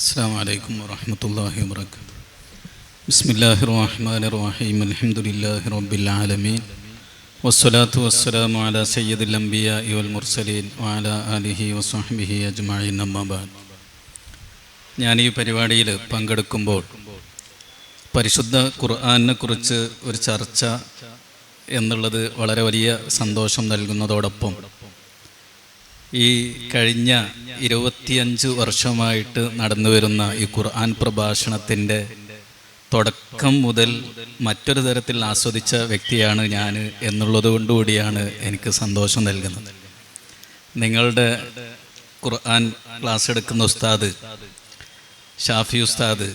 السلام عليكم ورحمة الله وبركاته. بسم الله الرحمن الرحيم. الحمد لله رب العالمين والصلاة والسلام على سيد الأنبياء والمرسلين وعلى آله وصحبه أجمعين. أما بعد. ഞാൻ ഈ പരിപാടിയിൽ പങ്കെടുക്കുമ്പോൾ പരിശുദ്ധ ഖുർആനെ കുറിച്ച് ഒരു ചർച്ച എന്നുള്ളത് വളരെ വലിയ സന്തോഷം നൽകുന്നതോടൊപ്പം ഈ കഴിഞ്ഞ 25 വർഷമായിട്ട് നടന്നു വരുന്ന ഈ ഖുർആൻ പ്രഭാഷണത്തിൻ്റെ തുടക്കം മുതൽ മറ്റൊരു തരത്തിൽ ആസ്വദിച്ച വ്യക്തിയാണ് ഞാൻ എന്നുള്ളത് കൊണ്ടുകൂടിയാണ് എനിക്ക് സന്തോഷം നൽകുന്നത്. നിങ്ങളുടെ ഖുർആൻ ക്ലാസ് എടുക്കുന്ന ഉസ്താദ് ഷാഫി ഉസ്താദ്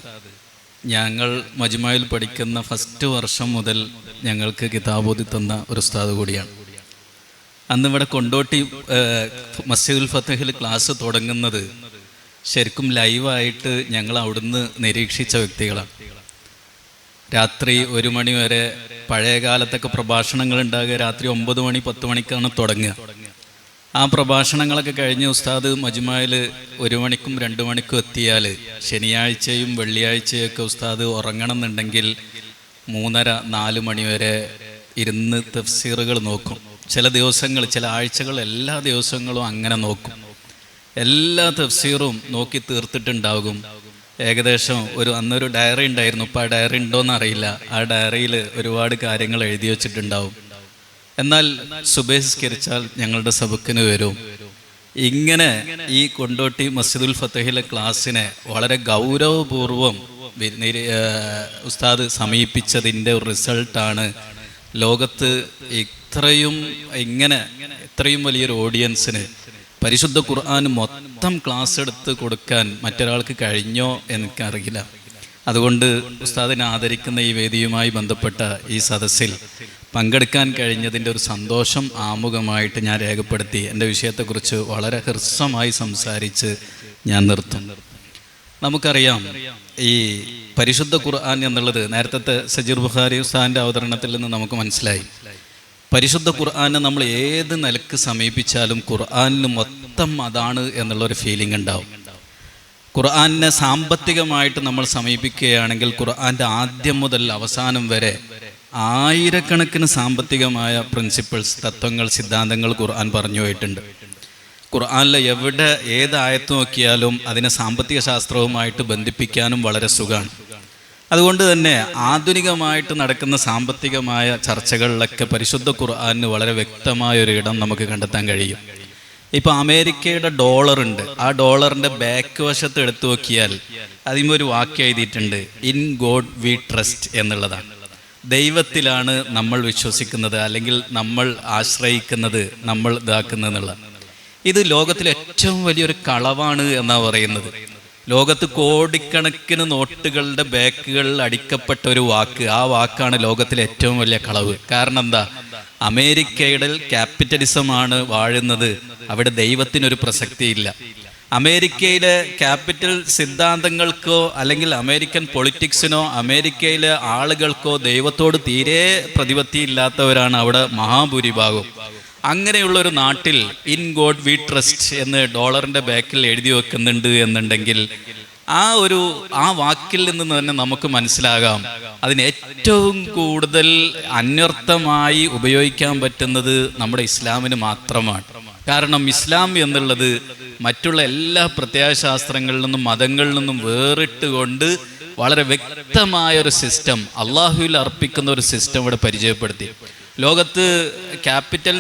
ഞങ്ങൾ മജ്മയിൽ പഠിക്കുന്ന ഫസ്റ്റ് വർഷം മുതൽ ഞങ്ങൾക്ക് കിതാബോധി തന്ന ഒരു ഉസ്താദ് കൂടിയാണ്. അന്നിവിടെ കൊണ്ടോട്ടി മസ്ജിദുൽ ഫത്തഹിൽ ക്ലാസ് തുടങ്ങുന്നത് ശരിക്കും ലൈവായിട്ട് ഞങ്ങൾ അവിടുന്ന് നിരീക്ഷിച്ച വ്യക്തികളാണ്. രാത്രി 1 മണി വരെ, പഴയ കാലത്തൊക്കെ പ്രഭാഷണങ്ങൾ ഉണ്ടാകുക രാത്രി 9 മണി 10 മണിക്കാണ് തുടങ്ങുക. ആ പ്രഭാഷണങ്ങളൊക്കെ കഴിഞ്ഞ് ഉസ്താദ് മജ്മയിൽ 1 മണിക്കും 2 മണിക്കും എത്തിയാൽ ശനിയാഴ്ചയും വെള്ളിയാഴ്ചയൊക്കെ ഉസ്താദ് ഉറങ്ങണമെന്നുണ്ടെങ്കിൽ 3:30-4 മണി വരെ ഇരുന്ന് തഫ്സീറുകൾ നോക്കും. ചില ദിവസങ്ങൾ, ചില ആഴ്ചകൾ എല്ലാ ദിവസങ്ങളും അങ്ങനെ നോക്കും. എല്ലാ തഫ്സീറും നോക്കി തീർത്തിട്ടുണ്ടാകും. ഏകദേശം അന്നൊരു ഡയറി ഉണ്ടായിരുന്നു. ഇപ്പോൾ ആ ഡയറി ഉണ്ടോയെന്ന് അറിയില്ല. ആ ഡയറിയിൽ ഒരുപാട് കാര്യങ്ങൾ എഴുതി വച്ചിട്ടുണ്ടാവും. എന്നാൽ സുബഹിസ്കരിച്ചാൽ ഞങ്ങളുടെ സബക്കിന് വരും. ഇങ്ങനെ ഈ കൊണ്ടോട്ടി മസ്ജിദുൽ ഫത്തഹിലെ ക്ലാസ്സിനെ വളരെ ഗൗരവപൂർവം ഉസ്താദ് സമീപിച്ചതിൻ്റെ ഒരു റിസൾട്ടാണ് ലോകത്ത് ഇത്രയും വലിയൊരു ഓഡിയൻസിന് പരിശുദ്ധ ഖുർആൻ മൊത്തം ക്ലാസ് എടുത്ത് കൊടുക്കാൻ മറ്റൊരാൾക്ക് കഴിഞ്ഞോ എനിക്കറിയില്ല. അതുകൊണ്ട് ഉസ്താദിനെ ആദരിക്കുന്ന ഈ വേദിയുമായി ബന്ധപ്പെട്ട ഈ സദസ്സിൽ പങ്കെടുക്കാൻ കഴിഞ്ഞതിൻ്റെ ഒരു സന്തോഷം ആമുഖമായിട്ട് ഞാൻ രേഖപ്പെടുത്തി എൻ്റെ വിഷയത്തെക്കുറിച്ച് വളരെ ഹ്രസ്വമായി സംസാരിച്ച് ഞാൻ നിർത്തും. നമുക്കറിയാം, ഈ പരിശുദ്ധ ഖുർആൻ എന്നുള്ളത് നേരത്തെ സജീർ ബുഖാരി ഉസ്താദിൻ്റെ അവതരണത്തിൽ നിന്ന് നമുക്ക് മനസ്സിലായി. പരിശുദ്ധ ഖുർആനെ നമ്മൾ ഏത് നിലക്ക് സമീപിച്ചാലും ഖുർആനിന് മൊത്തം അതാണ് എന്നുള്ളൊരു ഫീലിംഗ് ഉണ്ടാവും. ഖുർആനെ സാമ്പത്തികമായിട്ട് നമ്മൾ സമീപിക്കുകയാണെങ്കിൽ ഖുർആൻ്റെ ആദ്യം മുതൽ അവസാനം വരെ ആയിരക്കണക്കിന് സാമ്പത്തികമായ പ്രിൻസിപ്പിൾസ്, തത്വങ്ങൾ, സിദ്ധാന്തങ്ങൾ ഖുർആൻ പറഞ്ഞു പോയിട്ടുണ്ട്. ഖുർആനിലെ എവിടെ ഏത് ആയത്ത് നോക്കിയാലും അതിനെ സാമ്പത്തിക ശാസ്ത്രവുമായിട്ട് ബന്ധിപ്പിക്കാനും വളരെ സുഖമാണ്. അതുകൊണ്ട് തന്നെ ആധുനികമായിട്ട് നടക്കുന്ന സാമ്പത്തികമായ ചർച്ചകളിലൊക്കെ പരിശുദ്ധ ഖുർആനിന് വളരെ വ്യക്തമായൊരു ഇടം നമുക്ക് കണ്ടെത്താൻ കഴിയും. ഇപ്പോൾ അമേരിക്കയുടെ ഡോളറുണ്ട്. ആ ഡോളറിൻ്റെ ബാക്ക് വശത്ത് എടുത്തു നോക്കിയാൽ അതിമൊരു വാക്യം എഴുതിയിട്ടുണ്ട്, ഇൻ ഗോഡ് വി ട്രസ്റ്റ് എന്നുള്ളതാണ്. ദൈവത്തിലാണ് നമ്മൾ വിശ്വസിക്കുന്നത്, അല്ലെങ്കിൽ നമ്മൾ ആശ്രയിക്കുന്നത്, നമ്മൾ ഇതാക്കുന്നത് എന്നുള്ള. ഇത് ലോകത്തിലെ ഏറ്റവും വലിയൊരു കളവാണ് എന്നാണ് പറയുന്നത്. ലോകത്ത് കോടിക്കണക്കിന് നോട്ടുകളുടെ ബാക്കുകളിൽ അടിക്കപ്പെട്ട ഒരു വാക്ക്, ആ വാക്കാണ് ലോകത്തിലെ ഏറ്റവും വലിയ കളവ്. കാരണം എന്താ? അമേരിക്കയുടെ ക്യാപിറ്റലിസമാണ് വാഴുന്നത്. അവിടെ ദൈവത്തിനൊരു പ്രസക്തിയില്ല. അമേരിക്കയിലെ ക്യാപിറ്റൽ സിദ്ധാന്തങ്ങൾക്കോ അല്ലെങ്കിൽ അമേരിക്കൻ പൊളിറ്റിക്സിനോ അമേരിക്കയിലെ ആളുകൾക്കോ ദൈവത്തോട് തീരെ പ്രതിപത്തിയില്ലാത്തവരാണ് അവിടെ മഹാഭൂരിഭാഗം. അങ്ങനെയുള്ളൊരു നാട്ടിൽ ഇൻ ഗോഡ് വി ട്രസ്റ്റ് എന്ന് ഡോളറിൻ്റെ ബാക്കിൽ എഴുതി വെക്കുന്നുണ്ട് എന്നുണ്ടെങ്കിൽ ആ വാക്കിൽ നിന്ന് തന്നെ നമുക്ക് മനസ്സിലാകാം അതിന് ഏറ്റവും കൂടുതൽ അന്വർത്ഥമായി ഉപയോഗിക്കാൻ പറ്റുന്നത് നമ്മുടെ ഇസ്ലാമിന് മാത്രമാണ്. കാരണം ഇസ്ലാം എന്നുള്ളത് മറ്റുള്ള എല്ലാ പ്രത്യയശാസ്ത്രങ്ങളിൽ നിന്നും മതങ്ങളിൽ നിന്നും വേറിട്ടുകൊണ്ട് വളരെ വ്യക്തമായൊരു സിസ്റ്റം, അള്ളാഹുവിൽ അർപ്പിക്കുന്ന ഒരു സിസ്റ്റം ഇവിടെ പരിചയപ്പെടുത്തി. ലോകത്ത് ക്യാപിറ്റൽ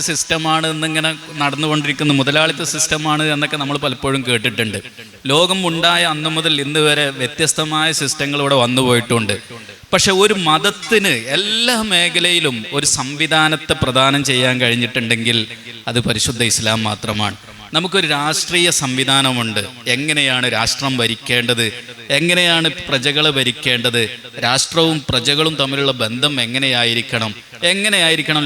സിസ്റ്റമാണ് എന്നിങ്ങനെ നടന്നുകൊണ്ടിരിക്കുന്ന മുതലാളിത്ത സിസ്റ്റമാണ് എന്നൊക്കെ നമ്മൾ പലപ്പോഴും കേട്ടിട്ടുണ്ട്. ലോകം ഉണ്ടായ അന്ന് മുതൽ ഇന്ന് വരെ വ്യത്യസ്തമായ സിസ്റ്റങ്ങൾ ഇവിടെ വന്നു പോയിട്ടുണ്ട്. പക്ഷെ ഒരു മതത്തിന് എല്ലാ മേഖലയിലും ഒരു സംവിധാനത്തെ പ്രദാനം ചെയ്യാൻ കഴിഞ്ഞിട്ടുണ്ടെങ്കിൽ അത് പരിശുദ്ധ ഇസ്ലാം മാത്രമാണ്. നമുക്കൊരു രാഷ്ട്രീയ സംവിധാനമുണ്ട്. എങ്ങനെയാണ് രാഷ്ട്രം ഭരിക്കേണ്ടത്, എങ്ങനെയാണ് പ്രജകളെ ഭരിക്കേണ്ടത്, രാഷ്ട്രവും പ്രജകളും തമ്മിലുള്ള ബന്ധം എങ്ങനെയായിരിക്കണം,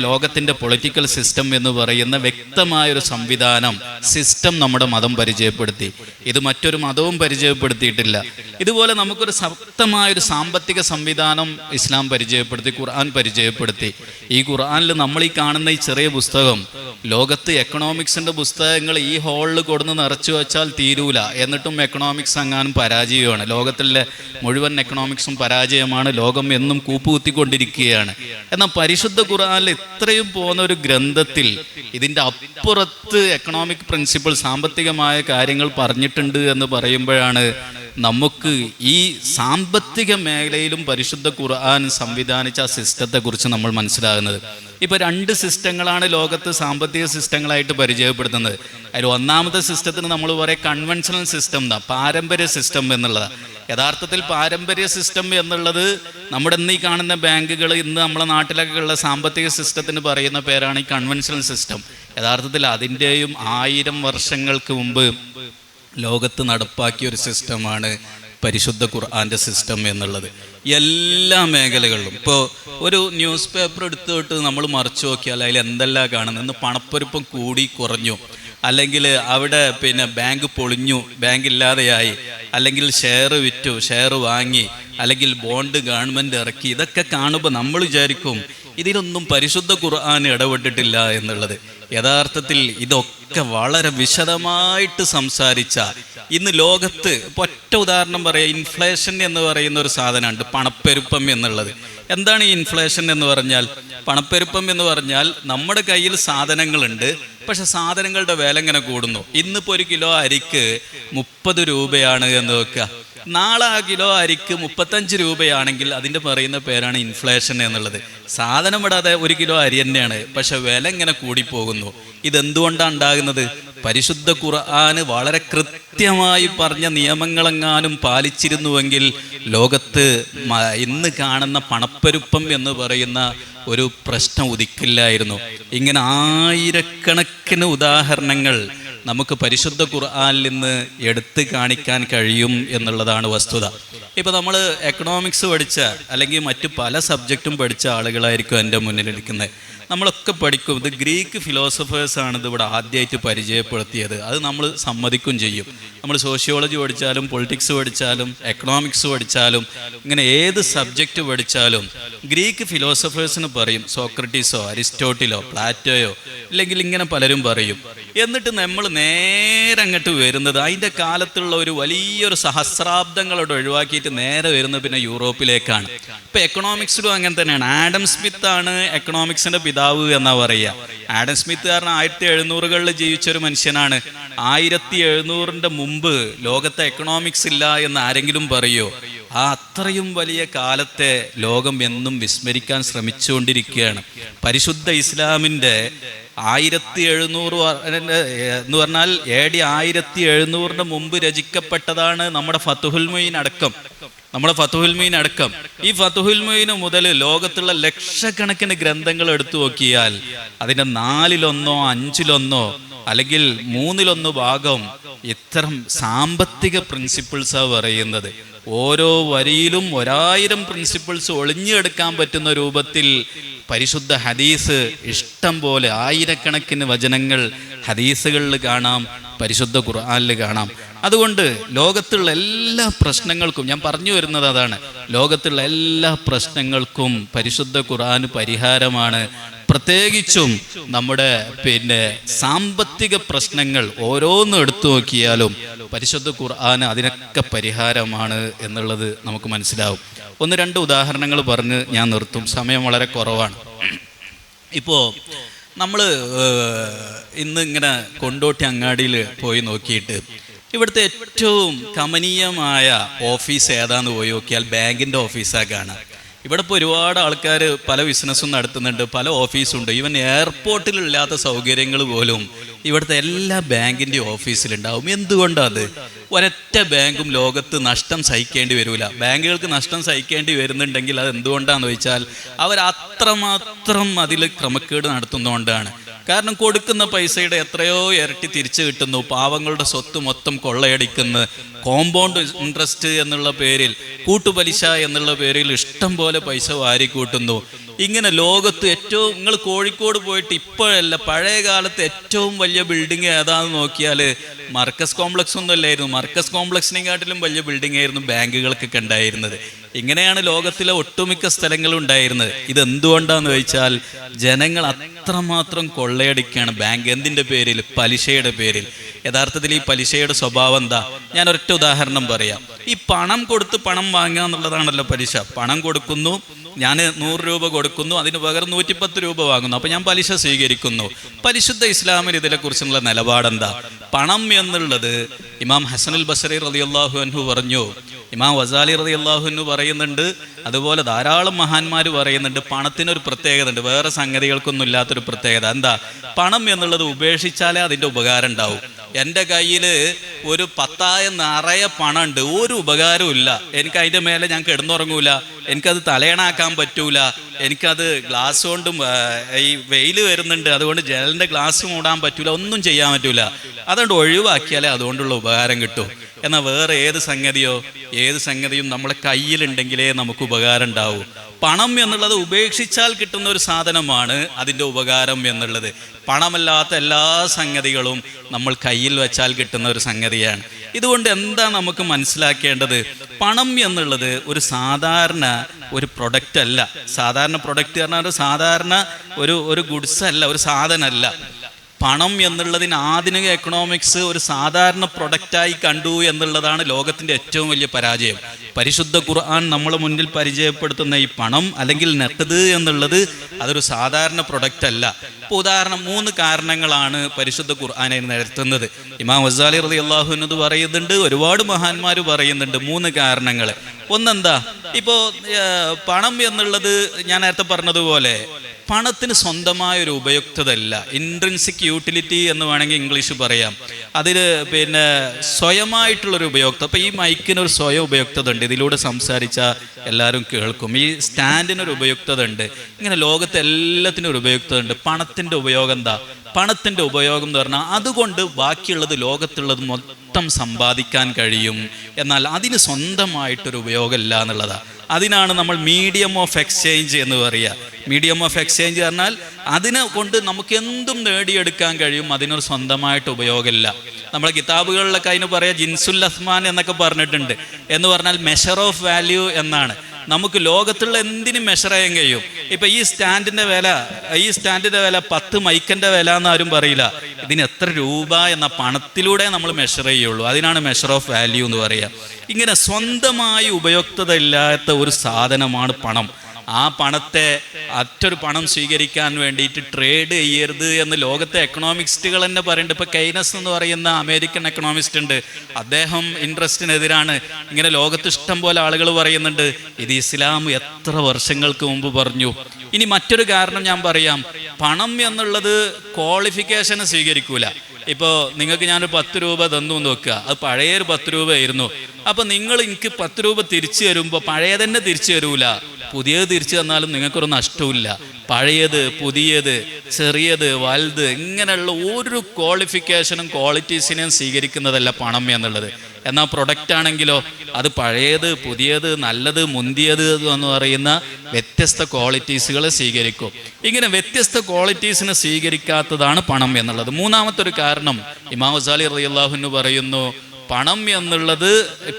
ലോകത്തിൻ്റെ പൊളിറ്റിക്കൽ സിസ്റ്റം എന്ന് പറയുന്ന വ്യക്തമായൊരു സംവിധാനം, സിസ്റ്റം നമ്മുടെ മതം പരിചയപ്പെടുത്തി. ഇത് മറ്റൊരു മതവും പരിചയപ്പെടുത്തിയിട്ടില്ല. ഇതുപോലെ നമുക്കൊരു ശക്തമായൊരു സാമ്പത്തിക സംവിധാനം ഇസ്ലാം പരിചയപ്പെടുത്തി, ഖുർആൻ പരിചയപ്പെടുത്തി. ഈ ഖുർആനിൽ നമ്മൾ ഈ കാണുന്ന ഈ ചെറിയ പുസ്തകം, ലോകത്ത് എക്കണോമിക്സിൻ്റെ പുസ്തകങ്ങൾ ഈ ഈ ഹോളിൽ കൊടുന്ന് നിറച്ചു വെച്ചാൽ തീരൂല, എന്നിട്ടും എക്കണോമിക്സ് അങ്ങാനും പരാജയമാണ്. ലോകത്തിലെ മുഴുവൻ എക്കണോമിക്സും പരാജയമാണ്. ലോകം എന്നും കൂപ്പുകുത്തിക്കൊണ്ടിരിക്കുകയാണ്. എന്നാൽ പരിശുദ്ധ ഖുർആനിൽ ഇത്രയും പോകുന്ന ഒരു ഗ്രന്ഥത്തിൽ ഇതിൻ്റെ അപ്പുറത്ത് എക്കണോമിക് പ്രിൻസിപ്പിൾ, സാമ്പത്തികമായ കാര്യങ്ങൾ പറഞ്ഞിട്ടുണ്ട് എന്ന് പറയുമ്പോഴാണ് നമുക്ക് ഈ സാമ്പത്തിക മേഖലയിലും പരിശുദ്ധ ഖുർആൻ സംവിധാനിച്ച ആ സിസ്റ്റത്തെക്കുറിച്ച് നമ്മൾ മനസ്സിലാകുന്നത്. ഇപ്പോൾ 2 സിസ്റ്റങ്ങളാണ് ലോകത്ത് സാമ്പത്തിക സിസ്റ്റങ്ങളായിട്ട് പരിചയപ്പെടുത്തുന്നത്. അതിൽ ഒന്നാമത്തെ സിസ്റ്റത്തിന് നമ്മൾ പറയുക കൺവെൻഷണൽ സിസ്റ്റം എന്നാണ്, പാരമ്പര്യ സിസ്റ്റം എന്നുള്ളതാണ്. യഥാർത്ഥത്തിൽ പാരമ്പര്യ സിസ്റ്റം എന്നുള്ളത് നമ്മുടെ ഇന്ന് ഈ കാണുന്ന ബാങ്കുകൾ, ഇന്ന് നമ്മുടെ നാട്ടിലൊക്കെ ഉള്ള സാമ്പത്തിക സിസ്റ്റത്തിന് പറയുന്ന പേരാണ് ഈ കൺവെൻഷണൽ സിസ്റ്റം. യഥാർത്ഥത്തിൽ അതിൻ്റെയും 1000 വർഷങ്ങൾക്ക് മുമ്പ് ലോകത്ത് നടപ്പാക്കിയ ഒരു സിസ്റ്റമാണ് പരിശുദ്ധ ഖുർആൻ്റെ സിസ്റ്റം എന്നുള്ളത്. എല്ലാ മേഖലകളിലും ഇപ്പോൾ ഒരു ന്യൂസ് പേപ്പർ എടുത്തിട്ട് നമ്മൾ മറിച്ചു നോക്കിയാൽ അതിൽ എന്തെല്ലാം കാണുന്നത്? ഇന്ന് പണപ്പെരുപ്പം കൂടി കുറഞ്ഞു, അല്ലെങ്കിൽ അവിടെ ബാങ്ക് പൊളിഞ്ഞു, ബാങ്ക് ഇല്ലാതെയായി, അല്ലെങ്കിൽ ഷെയർ വിറ്റു, ഷെയർ വാങ്ങി, അല്ലെങ്കിൽ ബോണ്ട് ഗവൺമെൻറ് ഇറക്കി. ഇതൊക്കെ കാണുമ്പോൾ നമ്മൾ വിചാരിക്കും ഇതിലൊന്നും പരിശുദ്ധ ഖുർആൻ ഇടപെട്ടിട്ടില്ല എന്നുള്ളത്. യഥാർത്ഥത്തിൽ ഇതൊക്കെ വളരെ വിശദമായിട്ട് സംസാരിച്ച ഇന്ന് ലോകത്ത് ഒറ്റ ഉദാഹരണം പറയാം, ഇൻഫ്ലേഷൻ എന്ന് പറയുന്ന ഒരു സാധനമുണ്ട്, പണപ്പെരുപ്പം എന്നുള്ളത്. എന്താണ് ഈ ഇൻഫ്ലേഷൻ എന്ന് പറഞ്ഞാൽ? പണപ്പെരുപ്പം എന്ന് പറഞ്ഞാൽ നമ്മുടെ കയ്യിൽ സാധനങ്ങളുണ്ട്, പക്ഷെ സാധനങ്ങളുടെ വില ഇങ്ങനെ കൂടുന്നു. ഇന്നിപ്പോൾ 1 കിലോ അരിക്ക് 30 രൂപയാണ് എന്ന് വെക്കുക. നാളെ ആ കിലോ അരിക്ക് 35 രൂപയാണെങ്കിൽ അതിൻ്റെ പറയുന്ന പേരാണ് ഇൻഫ്ലേഷൻ എന്നുള്ളത്. സാധനം ഇടാതെ 1 കിലോ അരി തന്നെയാണ്, പക്ഷെ വില ഇങ്ങനെ കൂടിപ്പോകുന്നു. ഇതെന്തുകൊണ്ടാണ് ഉണ്ടാകുന്നത്? പരിശുദ്ധ ഖുർആന് വളരെ കൃത്യമായി പറഞ്ഞ നിയമങ്ങളെങ്ങാനും പാലിച്ചിരുന്നുവെങ്കിൽ ലോകത്ത് ഇന്ന് കാണുന്ന പണപ്പെരുപ്പം എന്ന് പറയുന്ന ഒരു പ്രശ്നം ഉദിക്കില്ലായിരുന്നു. ഇങ്ങനെ ആയിരക്കണക്കിന് ഉദാഹരണങ്ങൾ നമുക്ക് പരിശുദ്ധ ഖുർആനിൽ നിന്ന് എടുത്ത് കാണിക്കാൻ കഴിയും എന്നുള്ളതാണ് വസ്തുത. ഇപ്പോൾ നമ്മൾ എക്കണോമിക്സ് പഠിച്ച അല്ലെങ്കിൽ മറ്റു പല സബ്ജക്റ്റും പഠിച്ച ആളുകളായിരിക്കും എൻ്റെ മുന്നിലിരിക്കുന്നത്. നമ്മളൊക്കെ പഠിക്കും, ഇത് ഗ്രീക്ക് ഫിലോസഫേഴ്സാണ് ഇതിവിടെ ആദ്യമായിട്ട് പരിചയപ്പെടുത്തിയത്. അത് നമ്മൾ സമ്മതിക്കും ചെയ്യും. നമ്മൾ സോഷ്യോളജി പഠിച്ചാലും പൊളിറ്റിക്സ് പഠിച്ചാലും എക്കണോമിക്സ് പഠിച്ചാലും ഇങ്ങനെ ഏത് സബ്ജക്റ്റ് പഠിച്ചാലും ഗ്രീക്ക് ഫിലോസഫേഴ്സിന് പറയും, സോക്രട്ടീസോ അരിസ്റ്റോട്ടിലോ പ്ലാറ്റോയോ ഇല്ലെങ്കിൽ ഇങ്ങനെ പലരും പറയും. എന്നിട്ട് നമ്മൾ നേരെ അങ്ങോട്ട് വരുന്നത് അതിൻ്റെ കാലത്തുള്ള ഒരു വലിയൊരു സഹസ്രാബ്ദങ്ങളോട് ഒഴിവാക്കിയിട്ട് നേരെ വരുന്നത് പിന്നെ യൂറോപ്പിലേക്കാണ്. ഇപ്പം എക്കണോമിക്സിലും അങ്ങനെ തന്നെയാണ്. ആഡം സ്മിത്ത് ആണ് എക്കണോമിക്സിൻ്റെ പിതാവ് എന്നാ പറയുക. ആഡം സ്മിത്ത് കാരണം 1700-കളിൽ ജീവിച്ചൊരു മനുഷ്യനാണ്. 1700-ന്റെ മുമ്പ് ലോകത്തെ എക്കണോമിക്സ് ഇല്ല എന്ന് ആരെങ്കിലും പറയോ? ആ അത്രയും വലിയ കാലത്തെ ലോകം എന്നും വിസ്മരിക്കാൻ ശ്രമിച്ചുകൊണ്ടിരിക്കുകയാണ്. പരിശുദ്ധ ഇസ്ലാമിൻ്റെ 1700 എന്ന് പറഞ്ഞാൽ AD 1700-ന്റെ മുമ്പ് രചിക്കപ്പെട്ടതാണ് നമ്മുടെ ഫതുഹുൽ മുഈൻ അടക്കം. ഈ ഫതുഹുൽ മുഈൻ മുതൽ ലോകത്തുള്ള ലക്ഷക്കണക്കിന് ഗ്രന്ഥങ്ങൾ എടുത്തു നോക്കിയാൽ അതിൻ്റെ 4-1 5-1 അല്ലെങ്കിൽ 3-1 ഭാഗം ഇത്തരം സാമ്പത്തിക പ്രിൻസിപ്പിൾസാണ് പറയുന്നത്. ഓരോ വരിയിലും 1000 പ്രിൻസിപ്പിൾസ് ഒളിഞ്ഞെടുക്കാൻ പറ്റുന്ന രൂപത്തിൽ പരിശുദ്ധ ഹദീസ് ഇഷ്ടം പോലെ ആയിരക്കണക്കിന് വചനങ്ങൾ ഹദീസുകളിൽ കാണാം, പരിശുദ്ധ ഖുർആനിൽ കാണാം. അതുകൊണ്ട് ലോകത്തുള്ള എല്ലാ പ്രശ്നങ്ങൾക്കും, ഞാൻ പറഞ്ഞു വരുന്നത് അതാണ്, ലോകത്തുള്ള എല്ലാ പ്രശ്നങ്ങൾക്കും പരിശുദ്ധ ഖുർആൻ പരിഹാരമാണ്. പ്രത്യേകിച്ചും നമ്മുടെ സാമ്പത്തിക പ്രശ്നങ്ങൾ ഓരോന്നും എടുത്തു നോക്കിയാലും പരിശുദ്ധ ഖുർആൻ അതിനൊക്കെ പരിഹാരമാണ് എന്നുള്ളത് നമുക്ക് മനസ്സിലാവും. 1-2 ഉദാഹരണങ്ങൾ പറഞ്ഞ് ഞാൻ നിർത്തും, സമയം വളരെ കുറവാണ്. ഇപ്പോൾ നമ്മൾ ഇന്ന് ഇങ്ങനെ കൊണ്ടോട്ടി അങ്ങാടിയിൽ പോയി നോക്കിയിട്ട് ഇവിടുത്തെ ഏറ്റവും കമനീയമായ ഓഫീസ് ഏതാന്ന് പോയി നോക്കിയാൽ ബാങ്കിൻ്റെ ഓഫീസാണ് കാണാം. ഇവിടെ ഇപ്പോൾ ഒരുപാട് ആൾക്കാർ പല ബിസിനസ്സും നടത്തുന്നുണ്ട്, പല ഓഫീസുണ്ട്. ഈവൻ എയർപോർട്ടിലില്ലാത്ത സൗകര്യങ്ങൾ പോലും ഇവിടുത്തെ എല്ലാ ബാങ്കിൻ്റെ ഓഫീസിലുണ്ടാവും. എന്തുകൊണ്ടത്? ഒരൊറ്റ ബാങ്കും ലോകത്ത് നഷ്ടം സഹിക്കേണ്ടി വരില്ല. ബാങ്കുകൾക്ക് നഷ്ടം സഹിക്കേണ്ടി വരുന്നുണ്ടെങ്കിൽ അത് എന്തുകൊണ്ടാണെന്ന് ചോദിച്ചാൽ അവർ അത്രമാത്രം അതിൽ ക്രമക്കേട് നടത്തുന്നതുകൊണ്ടാണ്. കാരണം കൊടുക്കുന്ന പൈസയുടെ എത്രയോ ഇരട്ടി തിരിച്ചു കിട്ടുന്നു. പാവങ്ങളുടെ സ്വത്ത് മൊത്തം കൊള്ളയടിക്കുന്നു. കോമ്പൗണ്ട് ഇൻട്രസ്റ്റ് എന്നുള്ള പേരിൽ, കൂട്ടുപലിശ എന്നുള്ള പേരിൽ ഇഷ്ടം പോലെ പൈസ വാരിക്കൂട്ടുന്നു. ഇങ്ങനെ ലോകത്ത് ഏറ്റവും, നിങ്ങൾ കോഴിക്കോട് പോയിട്ട് ഇപ്പോഴല്ല പഴയ കാലത്ത് ഏറ്റവും വലിയ ബിൽഡിങ് ഏതാണെന്ന് നോക്കിയാൽ മർക്കസ് കോംപ്ലക്സ് ഒന്നും അല്ലായിരുന്നു. മർക്കസ് കോംപ്ലക്സിനെക്കാട്ടിലും വലിയ ബിൽഡിംഗ് ആയിരുന്നു ബാങ്കുകൾക്കൊക്കെ ഉണ്ടായിരുന്നത്. ഇങ്ങനെയാണ് ലോകത്തിലെ ഒട്ടുമിക്ക സ്ഥലങ്ങളും ഉണ്ടായിരുന്നത്. ഇതെന്തുകൊണ്ടാന്ന് ചോദിച്ചാൽ ജനങ്ങൾ അത്രമാത്രം കൊള്ളയടിക്കുകയാണ് ബാങ്ക്. എന്തിൻ്റെ പേരിൽ? പലിശയുടെ പേരിൽ. യഥാർത്ഥത്തിൽ ഈ പലിശയുടെ സ്വഭാവം എന്താ? ഞാൻ ഒരൊറ്റ ഉദാഹരണം പറയാം. ഈ പണം കൊടുത്ത് പണം വാങ്ങുക എന്നുള്ളതാണല്ലോ പലിശ. പണം കൊടുക്കുന്നു, ഞാൻ 100 രൂപ കൊടുക്കുന്നു, അതിന് പകരം 110 രൂപ വാങ്ങുന്നു, അപ്പോൾ ഞാൻ പലിശ സ്വീകരിക്കുന്നു. പരിശുദ്ധ ഇസ്ലാമിൽ ഇതിനെക്കുറിച്ചുള്ള നിലപാടെന്താ? പണം എന്നുള്ളത് ഇമാം ഹസനുൽ ബസരി റളിയല്ലാഹു അൻഹു പറഞ്ഞു, ഇമാം ഗസാലി റളിയല്ലാഹു അൻഹു പറയുന്നുണ്ട്, അതുപോലെ ധാരാളം മഹാന്മാർ പറയുന്നുണ്ട്, പണത്തിനൊരു പ്രത്യേകത ഉണ്ട്, വേറെ സംഗതികൾക്കൊന്നും ഇല്ലാത്തൊരു പ്രത്യേകത. എന്താ? പണം എന്നുള്ളത് ഉപേക്ഷിച്ചാലേ അതിൻ്റെ ഉപകാരം ഉണ്ടാവും. എൻ്റെ കയ്യിൽ ഒരു 10,000 നിറയെ പണമുണ്ട്, ഒരു ഉപകാരവും ഇല്ല, എനിക്ക് അതിൻ്റെ മേലെ ഞാൻ കിടന്നുറങ്ങൂല, എനിക്കത് തലയണാക്കാൻ പറ്റൂല, എനിക്കത് ഗ്ലാസ് കൊണ്ടും ഈ വെയിൽ വരുന്നുണ്ട് അതുകൊണ്ട് ജനലിൻ്റെ ഗ്ലാസ് മൂടാൻ പറ്റൂല, ഒന്നും ചെയ്യാൻ പറ്റൂല, അതുകൊണ്ട് ഒഴിവാക്കിയാലേ അതുകൊണ്ടുള്ള ഉപകാരം കിട്ടൂ. എന്നാൽ വേറെ ഏത് സംഗതിയും നമ്മളെ കയ്യിലുണ്ടെങ്കിലേ നമുക്ക് ഉപകാരം ഉണ്ടാവൂ. പണം എന്നുള്ളത് ഉപേക്ഷിച്ചാൽ കിട്ടുന്ന ഒരു സാധനമാണ് അതിൻ്റെ ഉപകാരം എന്നുള്ളത്. പണമല്ലാത്ത എല്ലാ സംഗതികളും നമ്മൾ കയ്യിൽ വെച്ചാൽ കിട്ടുന്ന ഒരു സംഗതിയാണ്. ഇതുകൊണ്ട് എന്താ നമുക്ക് മനസ്സിലാക്കേണ്ടത്? പണം എന്നുള്ളത് ഒരു സാധാരണ ഒരു പ്രൊഡക്റ്റ് അല്ല. സാധാരണ പ്രൊഡക്റ്റ് പറഞ്ഞാൽ സാധാരണ ഒരു ഗുഡ്സ് അല്ല, ഒരു സാധനമല്ല. പണം എന്നുള്ളതിന് ആധുനിക എക്കണോമിക്സ് ഒരു സാധാരണ പ്രൊഡക്റ്റായി കണ്ടു എന്നുള്ളതാണ് ലോകത്തിൻ്റെ ഏറ്റവും വലിയ പരാജയം. പരിശുദ്ധ ഖുർആൻ നമ്മളെ മുന്നിൽ പരിചയപ്പെടുത്തുന്ന ഈ പണം അല്ലെങ്കിൽ നഖദ് എന്നുള്ളത് അതൊരു സാധാരണ പ്രൊഡക്റ്റ് അല്ല. ഇപ്പോൾ ഉദാഹരണം 3 കാരണങ്ങളാണ് പരിശുദ്ധ ഖുർആനെ നിരത്തുന്നത്. ഇമാം ഗസാലി റളിയല്ലാഹു അൻഹു പറയുന്നുണ്ട്, ഒരുപാട് മഹാന്മാർ പറയുന്നുണ്ട് 3 കാരണങ്ങൾ. ഒന്നെന്താ? ഇപ്പോൾ പണം എന്നുള്ളത് ഞാൻ നേരത്തെ പറഞ്ഞതുപോലെ പണത്തിന് സ്വന്തമായ ഒരു ഉപയുക്തത ഇല്ല. ഇൻട്രിൻസിക് യൂട്ടിലിറ്റി എന്ന് വേണമെങ്കിൽ ഇംഗ്ലീഷ് പറയാം. അതിൽ സ്വയമായിട്ടുള്ളൊരു ഉപയോക്തത. അപ്പോൾ ഈ മൈക്കിനൊരു സ്വയം ഉപയുക്തത ഉണ്ട്, ഇതിലൂടെ സംസാരിച്ചാൽ എല്ലാവരും കേൾക്കും. ഈ സ്റ്റാൻഡിനൊരു ഉപയുക്തത ഉണ്ട്. ഇങ്ങനെ ലോകത്തെ എല്ലാത്തിനും ഒരു ഉപയുക്തത ഉണ്ട്. പണത്തിൻ്റെ ഉപയോഗം എന്താ? പണത്തിൻ്റെ ഉപയോഗം എന്ന് പറഞ്ഞാൽ അതുകൊണ്ട് ബാക്കിയുള്ളത് ലോകത്തുള്ളത് മൊത്തം സമ്പാദിക്കാൻ കഴിയും, എന്നാൽ അതിന് സ്വന്തമായിട്ടൊരു ഉപയോഗമില്ല എന്നുള്ളതാണ്. അതിനാണ് നമ്മൾ മീഡിയം ഓഫ് എക്സ്ചേഞ്ച് എന്ന് പറയുക. മീഡിയം ഓഫ് എക്സ്ചേഞ്ച് പറഞ്ഞാൽ അതിനെ കൊണ്ട് നമുക്ക് എന്തും നേടിയെടുക്കാൻ കഴിയും, അതിനൊരു സ്വന്തമായിട്ട് ഉപയോഗമില്ല. നമ്മളെ കിതാബുകളിലൊക്കെ അതിന് പറയാം ജിൻസുൽ അസ്മാൻ എന്നൊക്കെ പറഞ്ഞിട്ടുണ്ട്. എന്ന് പറഞ്ഞാൽ മെഷർ ഓഫ് വാല്യൂ എന്നാണ്. നമുക്ക് ലോകത്തുള്ള എന്തിനും മെഷർ ചെയ്യാൻ കഴിയും. ഇപ്പം ഈ സ്റ്റാൻഡിൻ്റെ വില 10 മൈക്കിൻ്റെ വില എന്ന് ആരും പറയില്ല. ഇതിന് എത്ര രൂപ എന്ന പണത്തിലൂടെ നമ്മൾ മെഷർ ചെയ്യുള്ളൂ. അതിനാണ് മെഷർ ഓഫ് വാല്യൂ എന്ന് പറയുക. ഇങ്ങനെ സ്വന്തമായി ഉപയുക്തത ഇല്ലാത്ത ഒരു സാധനമാണ് പണം. ആ പണത്തെ മറ്റൊരു പണം സ്വീകരിക്കാൻ വേണ്ടിയിട്ട് ട്രേഡ് ചെയ്യരുത് എന്ന് ലോകത്തെ എക്കണോമിക്സ്റ്റുകൾ തന്നെ പറയുന്നുണ്ട്. ഇപ്പോൾ കെയ്നസ് എന്ന് പറയുന്ന അമേരിക്കൻ എക്കണോമിസ്റ്റ് ഉണ്ട്, അദ്ദേഹം ഇൻട്രസ്റ്റിനെതിരാണ്. ഇങ്ങനെ ലോകത്ത് ഇഷ്ടം പോലെ ആളുകൾ പറയുന്നുണ്ട്. ഇത് ഇസ്ലാം എത്ര വർഷങ്ങൾക്ക് മുമ്പ് പറഞ്ഞു. ഇനി മറ്റൊരു കാരണം ഞാൻ പറയാം. പണം എന്നുള്ളത് ക്വാളിഫിക്കേഷന് സ്വീകരിക്കൂല. ഇപ്പോൾ നിങ്ങൾക്ക് ഞാനൊരു 10 രൂപ തന്നു എന്ന് വെക്കുക, അത് പഴയൊരു 10 രൂപയായിരുന്നു. അപ്പോൾ നിങ്ങൾ എനിക്ക് 10 രൂപ തിരിച്ചു തരുമ്പോൾ പഴയ തന്നെ തിരിച്ചു തരൂല, പുതിയത് തിരിച്ചു തന്നാലും നിങ്ങൾക്കൊരു നഷ്ടമില്ല. പഴയത്, പുതിയത്, ചെറിയത്, വലുത്, ഇങ്ങനെയുള്ള ഒരു ക്വാളിഫിക്കേഷനും ക്വാളിറ്റീസിനെയും സ്വീകരിക്കുന്നതല്ല പണം എന്നുള്ളത്. എന്നാൽ പ്രൊഡക്റ്റ് ആണെങ്കിലോ അത് പഴയത്, പുതിയത്, നല്ലത്, മുന്തിയത് എന്ന് പറയുന്ന വ്യത്യസ്ത ക്വാളിറ്റീസുകളെ സ്വീകരിക്കും. ഇങ്ങനെ വ്യത്യസ്ത ക്വാളിറ്റീസിനെ സ്വീകരിക്കാത്തതാണ് പണം എന്നുള്ളത്. മൂന്നാമത്തെ ഒരു കാരണം ഇമാം ഗസാലി റളിയല്ലാഹു അൻഹു പറയുന്നു, പണം എന്നുള്ളത്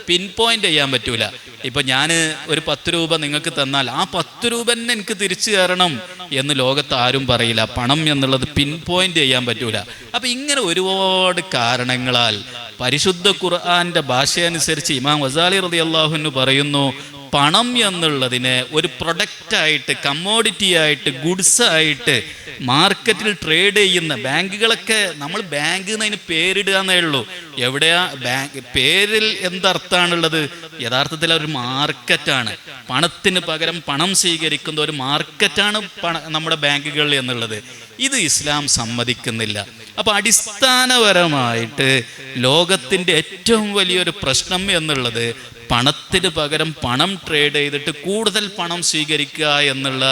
പിൻ പോയിന്റ് ചെയ്യാൻ പറ്റൂല. ഇപ്പം ഞാൻ ഒരു 10 രൂപ നിങ്ങൾക്ക് തന്നാൽ ആ 10 രൂപ തന്നെ എനിക്ക് തിരിച്ചു തരണം എന്ന് ലോകത്ത് ആരും പറയില്ല. പണം എന്നുള്ളത് പിൻ പോയിന്റ് ചെയ്യാൻ പറ്റൂല. അപ്പം ഇങ്ങനെ ഒരുപാട് കാരണങ്ങളാൽ പരിശുദ്ധ ഖുർആന്റെ ഭാഷയനുസരിച്ച് ഇമാം ഗസാലി റളിയല്ലാഹു അൻഹു പറയുന്നു, പണം എന്നുള്ളതിനെ ഒരു പ്രൊഡക്റ്റായിട്ട്, കമ്മോഡിറ്റി ആയിട്ട്, ഗുഡ്സ് ആയിട്ട് മാർക്കറ്റിൽ ട്രേഡ് ചെയ്യുന്ന ബാങ്കുകളൊക്കെ, നമ്മൾ ബാങ്ക് എന്നതിന് പേരിടുക എന്നേ ഉള്ളൂ. എവിടെയാ ബാങ്ക്? പേരിൽ എന്തർത്ഥാണുള്ളത്? യഥാർത്ഥത്തിൽ ഒരു മാർക്കറ്റാണ്. പണത്തിന് പകരം പണം സ്വീകരിക്കുന്ന ഒരു മാർക്കറ്റാണ് നമ്മുടെ ബാങ്കുകൾ എന്നുള്ളത്. ഇത് ഇസ്ലാം സമ്മതിക്കുന്നില്ല. അപ്പോൾ അടിസ്ഥാനപരമായിട്ട് ലോകത്തിൻ്റെ ഏറ്റവും വലിയൊരു പ്രശ്നം എന്നുള്ളത് പണത്തിന് പകരം പണം ട്രേഡ് ചെയ്തിട്ട് കൂടുതൽ പണം സ്വീകരിക്കുക എന്നുള്ള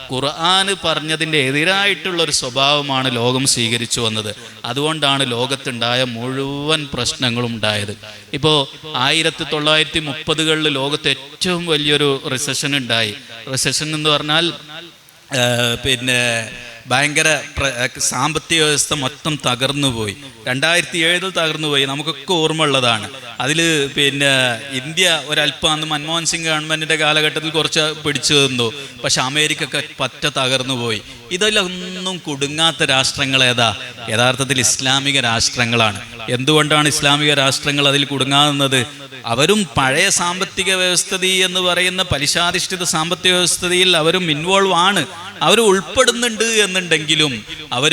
ഖുർആന് പറഞ്ഞതിൻ്റെ എതിരായിട്ടുള്ളൊരു സ്വഭാവമാണ് ലോകം സ്വീകരിച്ചു വന്നത്. അതുകൊണ്ടാണ് ലോകത്തുണ്ടായ മുഴുവൻ പ്രശ്നങ്ങളും ഉണ്ടായത്. ഇപ്പോൾ 1930കളിൽ ലോകത്ത് ഏറ്റവും വലിയൊരു റിസഷൻ ഉണ്ടായി. റിസഷൻ എന്ന് പറഞ്ഞാൽ ഭയങ്കര സാമ്പത്തിക വ്യവസ്ഥ മൊത്തം തകർന്നുപോയി. 2007 തകർന്നുപോയി, നമുക്കൊക്കെ ഓർമ്മ ഉള്ളതാണ്. അതിൽ പിന്നെ ഇന്ത്യ ഒരല്പം അന്ന് മൻമോഹൻ സിംഗ് ഗവൺമെൻറ്റിൻ്റെ കാലഘട്ടത്തിൽ കുറച്ച് പിടിച്ചു നിന്നു. പക്ഷെ അമേരിക്ക പറ്റ തകർന്നുപോയി. ഇതിലൊന്നും കുടുങ്ങാത്ത രാഷ്ട്രങ്ങൾ ഏതാ? യഥാർത്ഥത്തിൽ ഇസ്ലാമിക രാഷ്ട്രങ്ങളാണ്. എന്തുകൊണ്ടാണ് ഇസ്ലാമിക രാഷ്ട്രങ്ങൾ അതിൽ കുടുങ്ങാവുന്നത്? അവരും പഴയ സാമ്പത്തിക വ്യവസ്ഥിതി എന്ന് പറയുന്ന പലിശാധിഷ്ഠിത സാമ്പത്തിക വ്യവസ്ഥിതിയിൽ അവരും ഇൻവോൾവ് ആണ്, അവർ ഉൾപ്പെടുന്നുണ്ട് എന്നുണ്ടെങ്കിലും അവർ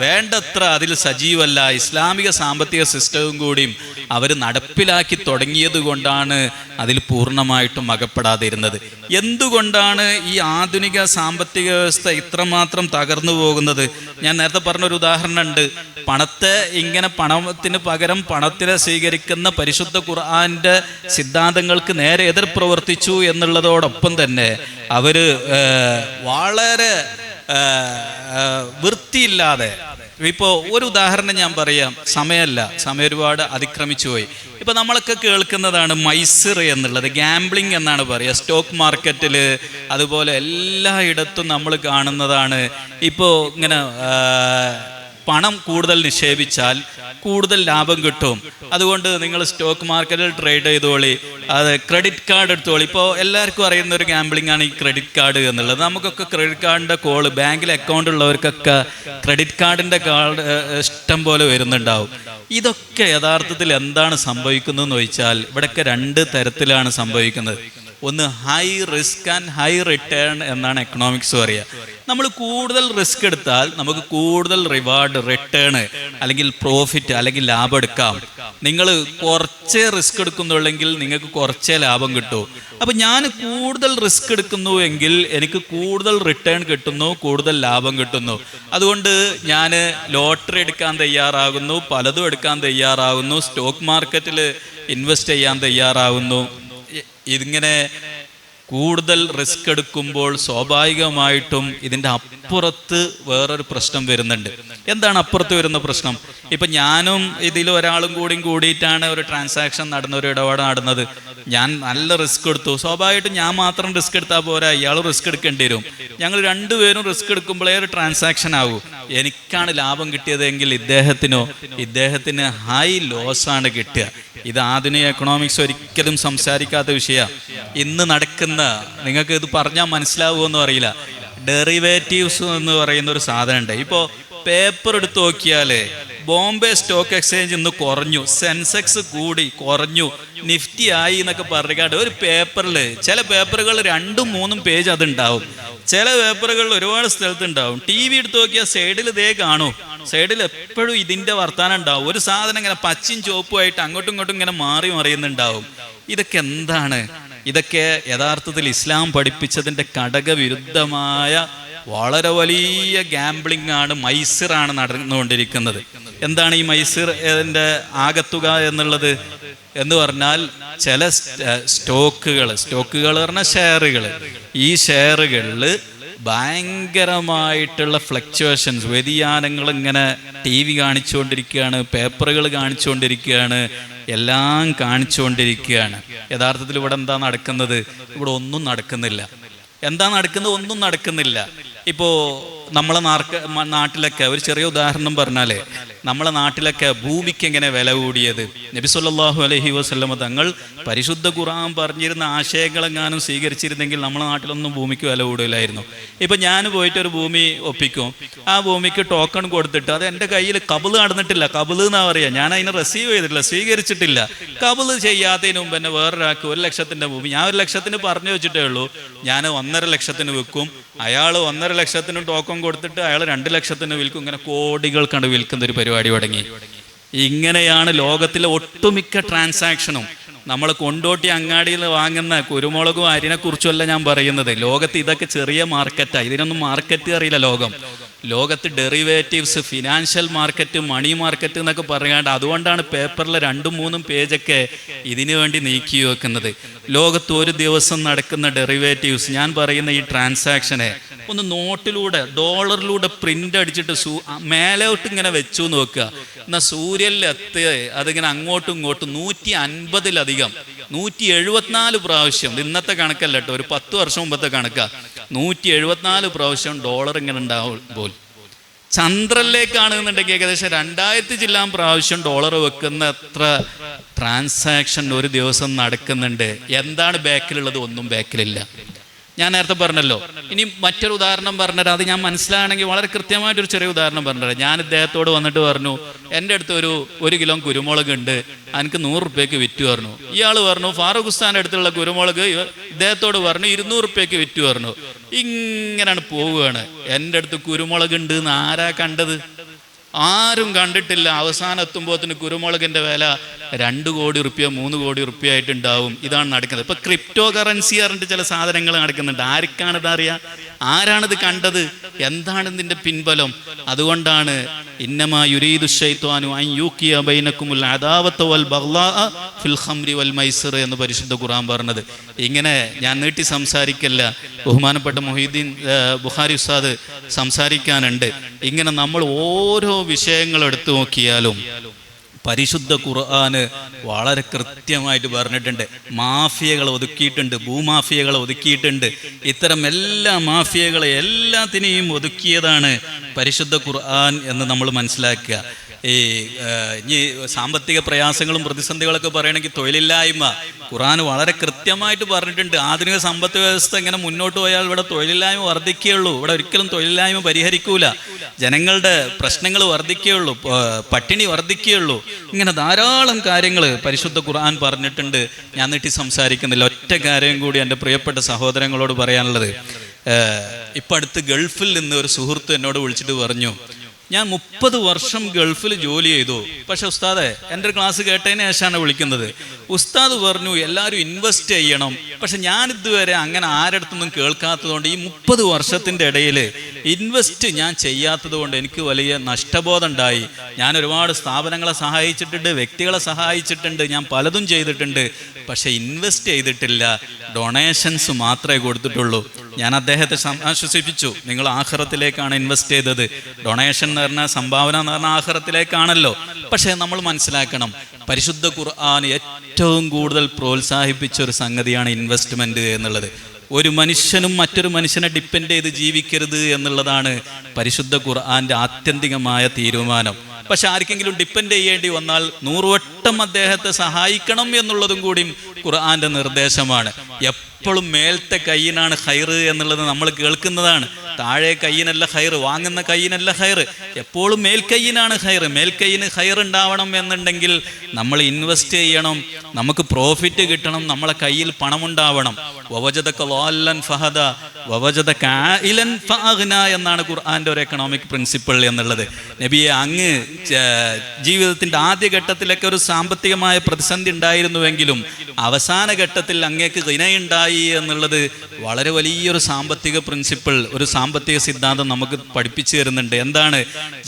വേണ്ടത്ര അതിൽ സജീവല്ല. ഇസ്ലാമിക സാമ്പത്തിക സിസ്റ്റവും കൂടിയും അവർ നടപ്പിലാക്കി തുടങ്ങിയത് കൊണ്ടാണ് അതിൽ പൂർണ്ണമായിട്ടും അകപ്പെടാതിരുന്നത്. എന്തുകൊണ്ടാണ് ഈ ആധുനിക സാമ്പത്തിക വ്യവസ്ഥ ഇത്രമാത്രം തകർന്നു പോകുന്നത്? ഞാൻ നേരത്തെ പറഞ്ഞൊരു ഉദാഹരണം ഉണ്ട്. പണത്തിന് പകരം പണത്തിനെ സ്വീകരിക്കുന്ന പരിശുദ്ധ ഖുർആന്റെ സിദ്ധാന്തങ്ങൾക്ക് നേരെ എതിർ പ്രവർത്തിച്ചു എന്നുള്ളതോടൊപ്പം തന്നെ അവര് വളരെ വൃത്തിയില്ലാതെ, ഇപ്പോൾ ഒരു ഉദാഹരണം ഞാൻ പറയാം, സമയം ഒരുപാട് അതിക്രമിച്ചു പോയി. ഇപ്പൊ നമ്മളൊക്കെ കേൾക്കുന്നതാണ് മൈസിർ എന്നുള്ളത്, ഗാംബ്ലിംഗ് എന്നാണ് പറയുക. സ്റ്റോക്ക് മാർക്കറ്റിൽ അതുപോലെ എല്ലായിടത്തും നമ്മൾ കാണുന്നതാണ്. ഇപ്പോൾ ഇങ്ങനെ പണം കൂടുതൽ നിക്ഷേപിച്ചാൽ കൂടുതൽ ലാഭം കിട്ടും, അതുകൊണ്ട് നിങ്ങൾ സ്റ്റോക്ക് മാർക്കറ്റിൽ ട്രേഡ് ചെയ്തോളി, അത് ക്രെഡിറ്റ് കാർഡ് എടുത്തോളി. ഇപ്പോൾ എല്ലാവർക്കും അറിയുന്ന ഒരു ഗാംബ്ലിംഗ് ആണ് ഈ ക്രെഡിറ്റ് കാർഡ് എന്നുള്ളത്. നമുക്കൊക്കെ ക്രെഡിറ്റ് കാർഡിൻ്റെ കോള്, ബാങ്കിൽ അക്കൗണ്ട് ഉള്ളവർക്കൊക്കെ ക്രെഡിറ്റ് കാർഡിൻ്റെ കാർഡ് ഇഷ്ടം പോലെ വരുന്നുണ്ടാവും. ഇതൊക്കെ യഥാർത്ഥത്തിൽ എന്താണ് സംഭവിക്കുന്നതെന്ന് ചോദിച്ചാൽ ഇവിടെയൊക്കെ 2 തരത്തിലാണ് സംഭവിക്കുന്നത്. ഒന്ന് high risk and high return എന്നാണ് എക്കണോമിക്സ് പറയുക. നമ്മൾ കൂടുതൽ റിസ്ക് എടുത്താൽ നമുക്ക് കൂടുതൽ റിവാർഡ്, റിട്ടേൺ അല്ലെങ്കിൽ പ്രോഫിറ്റ് അല്ലെങ്കിൽ ലാഭം എടുക്കാം. നിങ്ങൾ കുറച്ചേ റിസ്ക് എടുക്കുന്നുള്ളെങ്കിൽ നിങ്ങൾക്ക് കുറച്ചേ ലാഭം കിട്ടൂ. അപ്പം ഞാൻ കൂടുതൽ റിസ്ക് എടുക്കുന്നു എങ്കിൽ എനിക്ക് കൂടുതൽ റിട്ടേൺ കിട്ടുന്നു, കൂടുതൽ ലാഭം കിട്ടുന്നു. അതുകൊണ്ട് ഞാൻ ലോട്ടറി എടുക്കാൻ തയ്യാറാകുന്നു, പലതും എടുക്കാൻ തയ്യാറാകുന്നു, സ്റ്റോക്ക് മാർക്കറ്റിൽ ഇൻവെസ്റ്റ് ചെയ്യാൻ തയ്യാറാകുന്നു. ഇതിങ്ങനെ കൂടുതൽ റിസ്ക് എടുക്കുമ്പോൾ സ്വാഭാവികമായിട്ടും ഇതിൻ്റെ അപ്പുറത്ത് വേറൊരു പ്രശ്നം വരുന്നുണ്ട്. എന്താണ് അപ്പുറത്ത് വരുന്ന പ്രശ്നം? ഇപ്പം ഞാനും ഇതിൽ ഒരാളും കൂടിയിട്ടാണ് ഒരു ട്രാൻസാക്ഷൻ ഒരു ഇടപാട് നടന്നത്. ഞാൻ നല്ല റിസ്ക് എടുത്തു. സ്വാഭാവികമായിട്ടും ഞാൻ മാത്രം റിസ്ക് എടുത്താൽ പോരാ, ഇയാൾ റിസ്ക് എടുക്കേണ്ടി വരും. ഞങ്ങൾ 2 പേരും റിസ്ക് എടുക്കുമ്പോഴേ ഒരു ട്രാൻസാക്ഷൻ ആകൂ. എനിക്കാണ് ലാഭം കിട്ടിയതെങ്കിൽ ഇദ്ദേഹത്തിന് ഹൈ ലോസാണ് കിട്ടുക. ഇത് ആധുനിക എക്കണോമിക്സ് ഒരിക്കലും സംസാരിക്കാത്ത വിഷയമാണ്. ഇന്ന് നടക്കുന്ന, നിങ്ങൾക്ക് ഇത് പറഞ്ഞാൽ മനസ്സിലാവുമെന്നും അറിയില്ല, ഡെറിവേറ്റീവ്സ് എന്ന് പറയുന്ന ഒരു സാധനമുണ്ട്. ഇപ്പോൾ പേപ്പർ എടുത്ത് നോക്കിയാൽ ബോംബെ സ്റ്റോക്ക് എക്സ്ചേഞ്ച് ഇന്ന് കുറഞ്ഞു, സെൻസെക്സ് കൂടി കുറഞ്ഞു, നിഫ്റ്റി ആയി എന്നൊക്കെ പറഞ്ഞാൽ ഒരു പേപ്പറിൽ, ചില പേപ്പറുകൾ 2-3 പേജ് അതുണ്ടാവും, ചില പേപ്പറുകളിൽ ഒരുപാട് സ്ഥലത്തുണ്ടാവും. TV എടുത്ത് നോക്കിയാൽ സൈഡിൽ ഇതേ കാണൂ, സൈഡിൽ എപ്പോഴും ഇതിൻ്റെ വർത്താനം ഉണ്ടാവും. ഒരു സാധനം ഇങ്ങനെ പച്ചയും ചുവപ്പുമായിട്ട് അങ്ങോട്ടും ഇങ്ങോട്ടും ഇങ്ങനെ മറിയുന്നുണ്ടാവും. ഇതൊക്കെ എന്താണ്? ഇതൊക്കെ യഥാർത്ഥത്തിൽ ഇസ്ലാം പഠിപ്പിച്ചതിൻ്റെ ഘടകവിരുദ്ധമായ വളരെ വലിയ ഗാംബ്ലിംഗ് ആണ്, മൈസിറാണ് നടന്നുകൊണ്ടിരിക്കുന്നത്. എന്താണ് ഈ മൈസിർ ഇതിൻ്റെ ആകത്തുക എന്നുള്ളത് എന്ന് പറഞ്ഞാൽ, ചില സ്റ്റോക്കുകൾ പറഞ്ഞാൽ ഷെയറുകൾ, ഈ ഷെയറുകളിൽ ഭയങ്കരമായിട്ടുള്ള ഫ്ലക്ച്വേഷൻസ്, വ്യതിയാനങ്ങൾ ഇങ്ങനെ TV കാണിച്ചുകൊണ്ടിരിക്കുകയാണ്, പേപ്പറുകൾ കാണിച്ചുകൊണ്ടിരിക്കുകയാണ്, എല്ലാം കാണിച്ചുകൊണ്ടിരിക്കുകയാണ്. യഥാർത്ഥത്തിൽ ഇവിടെ എന്താ നടക്കുന്നത്? ഇവിടെ ഒന്നും നടക്കുന്നില്ല. എന്താ നടക്കുന്നത്? ഒന്നും നടക്കുന്നില്ല. ഇപ്പോൾ നമ്മളെ നാട്ടിലൊക്കെ ഒരു ചെറിയ ഉദാഹരണം പറഞ്ഞാൽ, നമ്മളെ നാട്ടിലൊക്കെ ഭൂമിക്ക് എങ്ങനെ വില കൂടിയത്? നബി സല്ലല്ലാഹു അലൈഹി വസല്ലമ തങ്ങൾ പരിശുദ്ധ ഖുർആൻ പറഞ്ഞിരുന്ന ആശയങ്ങളെങ്ങാനും സ്വീകരിച്ചിരുന്നെങ്കിൽ നമ്മുടെ നാട്ടിലൊന്നും ഭൂമിക്ക് വില കൂടില്ലായിരുന്നു. ഇപ്പം ഞാൻ പോയിട്ട് ഒരു ഭൂമി ഒപ്പിക്കും, ആ ഭൂമിക്ക് ടോക്കൺ കൊടുത്തിട്ട് അത് എൻ്റെ കയ്യിൽ കബിള് നടന്നിട്ടില്ല, കബിള് എന്നാ പറയുക, ഞാൻ അതിനെ റിസീവ് ചെയ്തിട്ടില്ല, സ്വീകരിച്ചിട്ടില്ല. കബിള് ചെയ്യാത്തതിന് മുമ്പ് തന്നെ വേറൊരാൾക്ക് 1 ലക്ഷത്തിൻ്റെ ഭൂമി ഞാൻ 1 ലക്ഷത്തിന് പറഞ്ഞു വെച്ചിട്ടേ ഉള്ളൂ, ഞാൻ 1.5 ലക്ഷത്തിന് വിൽക്കും, അയാൾ 1.5 ലക്ഷത്തിന് ടോക്കൺ കൊടുത്തിട്ട് അയാൾ 2 ലക്ഷത്തിന് വിൽക്കും. ഇങ്ങനെ കോടികൾ കണ്ട് വിൽക്കുന്ന ഒരു പരിപാടി തുടങ്ങി. ഇങ്ങനെയാണ് ലോകത്തിലെ ഒട്ടുമിക്ക ട്രാൻസാക്ഷനും. നമ്മൾ കൊണ്ടോട്ടി അങ്ങാടിയിൽ വാങ്ങുന്ന കുരുമുളകും അരിനെ കുറിച്ചല്ല ഞാൻ പറയുന്നത്. ലോകത്ത് ഇതൊക്കെ ചെറിയ മാർക്കറ്റാണ്, ഇതിനൊന്നും മാർക്കറ്റ് അറിയില്ല ലോകത്ത് derivatives, financial market, money market എന്നൊക്കെ പറയാണ്ട്, അതുകൊണ്ടാണ് പേപ്പറിൽ 2-3 പേജൊക്കെ ഇതിനു വേണ്ടി നീക്കി വെക്കുന്നത്. ലോകത്ത് ഒരു ദിവസം നടക്കുന്ന ഡെറിവേറ്റീവ്സ്, ഞാൻ പറയുന്ന ഈ ട്രാൻസാക്ഷനെ ഒന്ന് നോട്ടിലൂടെ, ഡോളറിലൂടെ പ്രിന്റ് അടിച്ചിട്ട് മേലോട്ട് ഇങ്ങനെ വെച്ചു നോക്കുക. എന്നാൽ സൂര്യനിലെത്തി അതിങ്ങനെ അങ്ങോട്ടും ഇങ്ങോട്ടും 150-ലധികം 174 പ്രാവശ്യം, ഇന്നത്തെ കണക്കല്ല കേട്ടോ, ഒരു 10 വർഷം മുമ്പത്തെ കണക്കാ, 174 പ്രാവശ്യം ഡോളർ ഇങ്ങനെ ഉണ്ടാവുമ്പോൾ ചന്ദ്രനിലേക്കാണെന്നുണ്ടെങ്കിൽ ഏകദേശം 2000 ചില്ലാൻ പ്രാവശ്യം ഡോളർ വെക്കുന്ന എത്ര ട്രാൻസാക്ഷൻ ഒരു ദിവസം നടക്കുന്നുണ്ട്. എന്താണ് ബാക്കിലുള്ളത്? ഒന്നും ബാക്കിലില്ല. ഞാൻ നേരത്തെ പറഞ്ഞല്ലോ. ഇനി മറ്റൊരു ഉദാഹരണം പറഞ്ഞുതരാം. അത് ഞാൻ മനസ്സിലാണെങ്കിൽ വളരെ കൃത്യമായിട്ടൊരു ചെറിയ ഉദാഹരണം പറഞ്ഞുതരാം. ഞാൻ ഇദ്ദേഹത്തോട് വന്നിട്ട് പറഞ്ഞു, എൻ്റെ അടുത്ത് ഒരു കിലോ കുരുമുളക് ഉണ്ട്, എനിക്ക് 100 റുപ്യക്ക് വിറ്റ് പറഞ്ഞു. ഇയാൾ പറഞ്ഞു ഫാറൂഖ് ഉസ്താൻ്റെ അടുത്തുള്ള കുരുമുളക് ഇദ്ദേഹത്തോട് പറഞ്ഞു 200 റുപ്യക്ക് വിറ്റ് പറഞ്ഞു. ഇങ്ങനെയാണ് പോവുകയാണ്. എൻ്റെ അടുത്ത് കുരുമുളക് ഉണ്ട് എന്ന് ആരാ കണ്ടത്? ആരും കണ്ടിട്ടില്ല. അവസാനം എത്തുമ്പോഴത്തിന് കുരുമുളകിൻ്റെ വില 2 കോടി റുപ്യ 3 കോടി റുപ്യ ആയിട്ടുണ്ടാവും. ഇതാണ് നടക്കുന്നത്. ഇപ്പൊ ക്രിപ്റ്റോ കറൻസി പറഞ്ഞിട്ട് ചില സാധനങ്ങൾ നടക്കുന്നുണ്ട്. ആർക്കാണിത് അറിയാം? ആരാണിത് കണ്ടത്? എന്താണ് ഇതിന്റെ പിൻബലം? അതുകൊണ്ടാണ് ഇന്നമാ യുരീദു ശൈത്വാനു അൻ യൂഖിയ ബൈനകുമുൽ അദാവത വൽ ബഗ്ളാഅ ഫിൽ ഖംരി വൽ മൈസിർ എന്ന് പരിശുദ്ധ ഖുർആൻ പറഞ്ഞത്. ഇങ്ങനെ ഞാൻ നീട്ടി സംസാരിക്കല്ല, ബഹുമാനപ്പെട്ട മുഹീദ്ദീൻ ബുഖാരി ഉസ്താദ് സംസാരിക്കാനുണ്ട്. ഇങ്ങനെ നമ്മൾ ഓരോ വിഷയങ്ങൾ എടുത്തു നോക്കിയാലും പരിശുദ്ധ ഖുർആന് വളരെ കൃത്യമായിട്ട് പറഞ്ഞിട്ടുണ്ട്. മാഫിയകളെ ഒതുക്കിയിട്ടുണ്ട്, ഭൂമാഫിയകളെ ഒതുക്കിയിട്ടുണ്ട്. ഇത്തരം എല്ലാ മാഫിയകളെ എല്ലാത്തിനെയും ഒതുക്കിയതാണ് പരിശുദ്ധ ഖുർആൻ എന്ന് നമ്മൾ മനസ്സിലാക്കുക. ഇനി സാമ്പത്തിക പ്രയാസങ്ങളും പ്രതിസന്ധികളൊക്കെ പറയണമെങ്കിൽ തൊഴിലില്ലായ്മ ഖുർആൻ വളരെ കൃത്യമായിട്ട് പറഞ്ഞിട്ടുണ്ട്. ആധുനിക സമ്പദ് വ്യവസ്ഥ ഇങ്ങനെ മുന്നോട്ട് പോയാൽ ഇവിടെ തൊഴിലില്ലായ്മ വർദ്ധിക്കുകയുള്ളൂ. ഇവിടെ ഒരിക്കലും തൊഴിലില്ലായ്മ പരിഹരിക്കൂല. ജനങ്ങളുടെ പ്രശ്നങ്ങൾ വർദ്ധിക്കുകയുള്ളൂ, പട്ടിണി വർദ്ധിക്കുകയുള്ളൂ. ഇങ്ങനെ ധാരാളം കാര്യങ്ങൾ പരിശുദ്ധ ഖുർആൻ പറഞ്ഞിട്ടുണ്ട്. ഞാൻ നീട്ടി സംസാരിക്കുന്നില്ല. ഒറ്റ കാര്യം കൂടി എൻ്റെ പ്രിയപ്പെട്ട സഹോദരങ്ങളോട് പറയാനുള്ളത്. ഇപ്പം അടുത്ത് ഗൾഫിൽ നിന്ന് ഒരു സുഹൃത്ത് എന്നോട് വിളിച്ചിട്ട് പറഞ്ഞു, ഞാൻ 30 വർഷം ഗൾഫിൽ ജോലി ചെയ്തു, പക്ഷെ ഉസ്താദെ എൻ്റെ ക്ലാസ് കേട്ടതിന് ശേഷമാണ് വിളിക്കുന്നത്. ഉസ്താദ് പറഞ്ഞു എല്ലാവരും ഇൻവെസ്റ്റ് ചെയ്യണം, പക്ഷെ ഞാൻ ഇതുവരെ അങ്ങനെ ആരടുത്തൊന്നും കേൾക്കാത്തതുകൊണ്ട് ഈ 30 വർഷത്തിൻ്റെ ഇടയിൽ ഇൻവെസ്റ്റ് ഞാൻ ചെയ്യാത്തത് കൊണ്ട് എനിക്ക് വലിയ നഷ്ടബോധം ഉണ്ടായി. ഞാൻ ഒരുപാട് സ്ഥാപനങ്ങളെ സഹായിച്ചിട്ടുണ്ട്, വ്യക്തികളെ സഹായിച്ചിട്ടുണ്ട്, ഞാൻ പലതും ചെയ്തിട്ടുണ്ട്, പക്ഷെ ഇൻവെസ്റ്റ് ചെയ്തിട്ടില്ല, ഡൊണേഷൻസ് മാത്രമേ കൊടുത്തിട്ടുള്ളൂ. ഞാൻ അദ്ദേഹത്തെ ആശ്വസിപ്പിച്ചു, നിങ്ങൾ ആഖിറത്തിലേക്കാണ് ഇൻവെസ്റ്റ് ചെയ്തത്. ഡൊണേഷൻ എന്ന് പറഞ്ഞാൽ, സംഭാവന എന്ന് പറഞ്ഞാൽ ആഖിറത്തിലേക്കാണല്ലോ. പക്ഷേ നമ്മൾ മനസ്സിലാക്കണം, പരിശുദ്ധ ഖുർആൻ ഏറ്റവും കൂടുതൽ പ്രോത്സാഹിപ്പിച്ച ഒരു സംഗതിയാണ് ഇൻവെസ്റ്റ്മെന്റ് എന്നുള്ളത്. ഒരു മനുഷ്യനും മറ്റൊരു മനുഷ്യനെ ഡിപ്പെൻഡ് ചെയ്ത് ജീവിക്കരുത് എന്നുള്ളതാണ് പരിശുദ്ധ ഖുർആന്റെ ആത്യന്തികമായ തീരുമാനം. പക്ഷെ ആർക്കെങ്കിലും ഡിപ്പെൻഡ് ചെയ്യേണ്ടി വന്നാൽ 100 വട്ടം അദ്ദേഹത്തെ സഹായിക്കണം എന്നുള്ളതും കൂടി ഖുർആന്റെ നിർദ്ദേശമാണ്. എപ്പോഴും മേലത്തെ കയ്യിനാണ് ഖൈറ് എന്നുള്ളത് നമ്മൾ കേൾക്കുന്നതാണ്. താഴെ കയ്യിനല്ല ഖൈറ്, വാങ്ങുന്ന കയ്യിനല്ല ഖൈറ്, എപ്പോഴും മേൽക്കയ്യിനാണ് ഖൈറ്. മേൽക്കയ്യിന് ഖൈറ് ഉണ്ടാവണം എന്നുണ്ടെങ്കിൽ നമ്മൾ ഇൻവെസ്റ്റ് ചെയ്യണം, നമുക്ക് പ്രോഫിറ്റ് കിട്ടണം, നമ്മളെ കയ്യിൽ പണമുണ്ടാവണം. വവജദക ളാല്ലൻ ഫഹദ വവജദക ആയിലൻ ഫഅഗ്ന എന്നാണ് ഖുർആന്റെ ഒരു എക്കണോമിക് പ്രിൻസിപ്പിൾ എന്നുള്ളത്. നബിയെ, അങ്ങ് ജീവിതത്തിന്റെ ആദ്യഘട്ടത്തിലൊക്കെ ഒരു സാമ്പത്തികമായ പ്രതിസന്ധി ഉണ്ടായിരുന്നുവെങ്കിലും അവസാന ഘട്ടത്തിൽ അങ്ങേക്ക് ഖിനയുണ്ടായി എന്നുള്ളത് വളരെ വലിയൊരു സാമ്പത്തിക പ്രിൻസിപ്പിൾ, ഒരു സാമ്പത്തിക സിദ്ധാന്തം നമുക്ക് പഠിപ്പിച്ചു തരുന്നുണ്ട്. എന്താണ്?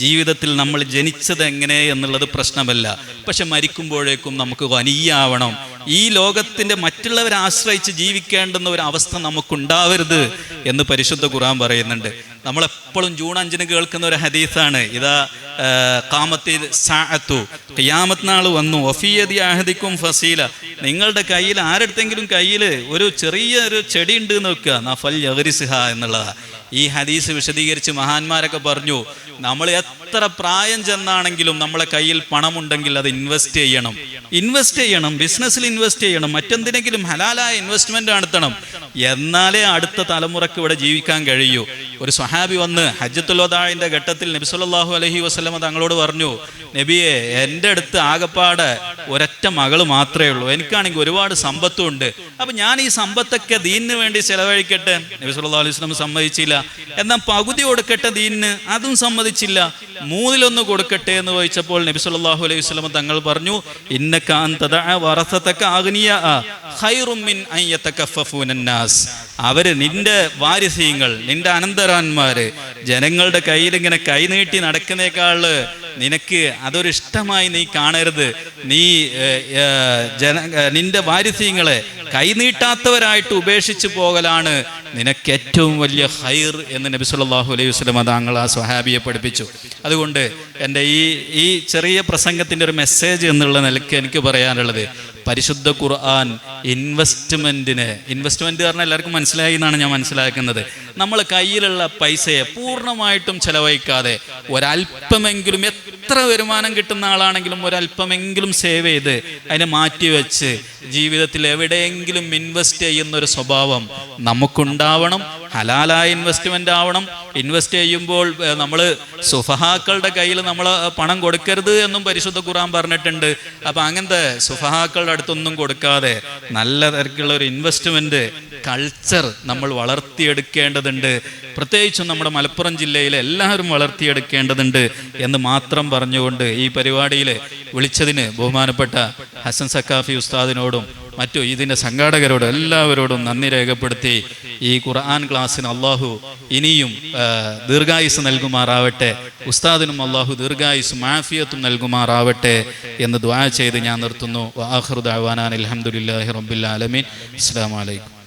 ജീവിതത്തിൽ നമ്മൾ ജനിച്ചത് എങ്ങനെ എന്നുള്ളത് പ്രശ്നമല്ല, പക്ഷെ മരിക്കുമ്പോഴേക്കും നമുക്ക് വനിയാവണം. ഈ ലോകത്തിന്റെ മറ്റുള്ളവരെ ആശ്രയിച്ച് ജീവിക്കേണ്ടുന്ന ഒരു അവസ്ഥ നമുക്കുണ്ടാവരുത് എന്ന് പരിശുദ്ധ ഖുർആൻ പറയുന്നുണ്ട്. നമ്മളെപ്പോഴും ജൂൺ 5 കേൾക്കുന്ന ഒരു ഹദീസാണ്, ഇതാ ഖാമത്തിൽ സാഅത്തു, ഖിയാമത്ത് നാൾ വന്നു, വഫിയദി അഹദിക്കും ഫസീല, നിങ്ങളുടെ കയ്യിൽ ആരെടുത്തെങ്കിലും കയ്യിൽ ഒരു ചെറിയൊരു ചെടി ഉണ്ട് എന്ന് വെക്കുക, നഫൽ യഗ്രിസ്ഹ എന്നുള്ളതാ. ഈ ഹദീസ് വിശദീകരിച്ച് മഹാന്മാരൊക്കെ പറഞ്ഞു, നമ്മൾ എത്ര പ്രായം ചെന്നാണെങ്കിലും നമ്മളെ കയ്യിൽ പണമുണ്ടെങ്കിൽ അത് ഇൻവെസ്റ്റ് ചെയ്യണം, ബിസിനസ്സിൽ ഇൻവെസ്റ്റ് ചെയ്യണം, മറ്റെന്തിനെങ്കിലും ഹലാലായ ഇൻവെസ്റ്റ്മെന്റ് നടത്തണം. എന്നാലേ അടുത്ത തലമുറക്ക് ഇവിടെ ജീവിക്കാൻ കഴിയൂ. ഒരു സ്വഹാബി വന്ന് ഹജ്ജത്തുൽ വദാഇന്റെ ഘട്ടത്തിൽ നബി സല്ലല്ലാഹു അലൈഹി വസല്ലമ തങ്ങളോട് പറഞ്ഞു, നബിയെ, എൻ്റെ അടുത്ത് ആകപ്പാടെ ഒരൊറ്റ മകള് മാത്രമേ ഉള്ളൂ, എനിക്കാണെങ്കിൽ ഒരുപാട് സമ്പത്തും ഉണ്ട്, അപ്പൊ ഞാൻ ഈ സമ്പത്തൊക്കെ ദീനിന് വേണ്ടി ചെലവഴിക്കട്ടെ? നബി സല്ലല്ലാഹു അലൈഹി വസല്ലം സമ്മതിച്ചില്ല. എന്നാൽ പകുതി കൊടുക്കട്ടെ ദീനിന്, അതും സമ്മതിച്ചില്ല. 1/3 കൊടുക്കട്ടെ എന്ന് ചോദിച്ചപ്പോൾ നബി സല്ലല്ലാഹു അലൈഹി വസല്ലം തങ്ങൾ പറഞ്ഞു, ഇന്നക അൻ തദഅ വറസതക അഗ്നിയ ഖൈറും മിൻ അൻ യതകഫഫൂന നാസ്. അവര്, നിന്റെ വാരിസീങ്ങൾ, നിന്റെ അനന്തരാന്മാര് ജനങ്ങളുടെ കയ്യിൽ ഇങ്ങനെ കൈനീട്ടി നടക്കുന്നേക്കാൾ നിനക്ക് അതൊരു ഇഷ്ടമായി നീ കാണരുത്. നീ നിന്റെ വാരിസീങ്ങളെ കൈനീട്ടാത്തവരായിട്ട് ഉപേക്ഷിച്ച് പോകലാണ് നിനക്ക് ഏറ്റവും വലിയ ഖൈർ എന്ന് നബി സല്ലല്ലാഹു അലൈഹി വസല്ലം താങ്കൾ ആ സ്വഹാബിയെ പഠിപ്പിച്ചു. അതുകൊണ്ട് എൻ്റെ ഈ ചെറിയ പ്രസംഗത്തിൻ്റെ ഒരു മെസ്സേജ് എന്നുള്ള നിലയ്ക്ക് എനിക്ക് പറയാനുള്ളത്, പരിശുദ്ധ ഖുർആൻ ഇൻവെസ്റ്റ്മെന്റ് പറഞ്ഞാൽ എല്ലാവർക്കും മനസ്സിലായി എന്നാണ് ഞാൻ മനസ്സിലാക്കുന്നത്. നമ്മൾ കയ്യിലുള്ള പൈസയെ പൂർണ്ണമായിട്ടും ചെലവഴിക്കാതെ ഒരല്പമെങ്കിലും, എത്ര വരുമാനം കിട്ടുന്ന ആളാണെങ്കിലും ഒരല്പമെങ്കിലും സേവ് ചെയ്ത് അതിനെ മാറ്റിവെച്ച് ജീവിതത്തിൽ എവിടെയെങ്കിലും ഇൻവെസ്റ്റ് ചെയ്യുന്നൊരു സ്വഭാവം നമുക്കുണ്ടാവണം. ഹലാലായ ഇൻവെസ്റ്റ്മെന്റ് ആവണം. ഇൻവെസ്റ്റ് ചെയ്യുമ്പോൾ നമ്മൾ സുഫഹാക്കളുടെ കയ്യിൽ നമ്മൾ പണം കൊടുക്കരുത് എന്നും പരിശുദ്ധ ഖുർആൻ പറഞ്ഞിട്ടുണ്ട്. അപ്പം അങ്ങനത്തെ സുഫഹാക്കളുടെ അടുത്തൊന്നും കൊടുക്കാതെ നല്ല തരത്തിലുള്ള ഒരു ഇൻവെസ്റ്റ്മെന്റ് കൾച്ചർ നമ്മൾ വളർത്തിയെടുക്കേണ്ടതുണ്ട്. പ്രത്യേകിച്ചും നമ്മുടെ മലപ്പുറം ജില്ലയിലെ എല്ലാവരും വളർത്തിയെടുക്കേണ്ടതുണ്ട് എന്ന് മാത്രം പറഞ്ഞുകൊണ്ട് ഈ പരിപാടിയിൽ വിളിച്ചതിന് ബഹുമാനപ്പെട്ട ഹസൻ സക്കാഫി ഉസ്താദിനോടും മറ്റു ഇതിൻ്റെ സംഘാടകരോടും എല്ലാവരോടും നന്ദി രേഖപ്പെടുത്തി ഈ ഖുർആൻ ക്ലാസ്സിന് അള്ളാഹു ഇനിയും ദീർഘായുസ് നൽകുമാറാവട്ടെ. ഉസ്താദിനും അള്ളാഹു ദീർഘായുസും ആഫിയത്തും നൽകുമാറാവട്ടെ എന്ന് ദുആ ചെയ്ത് ഞാൻ നിർത്തുന്നു. വആഖിറു ദഅ്വാനാ അൽഹംദുലില്ലാഹി റബ്ബിൽ ആലമീൻ. അസ്സലാമു അലൈക്കും.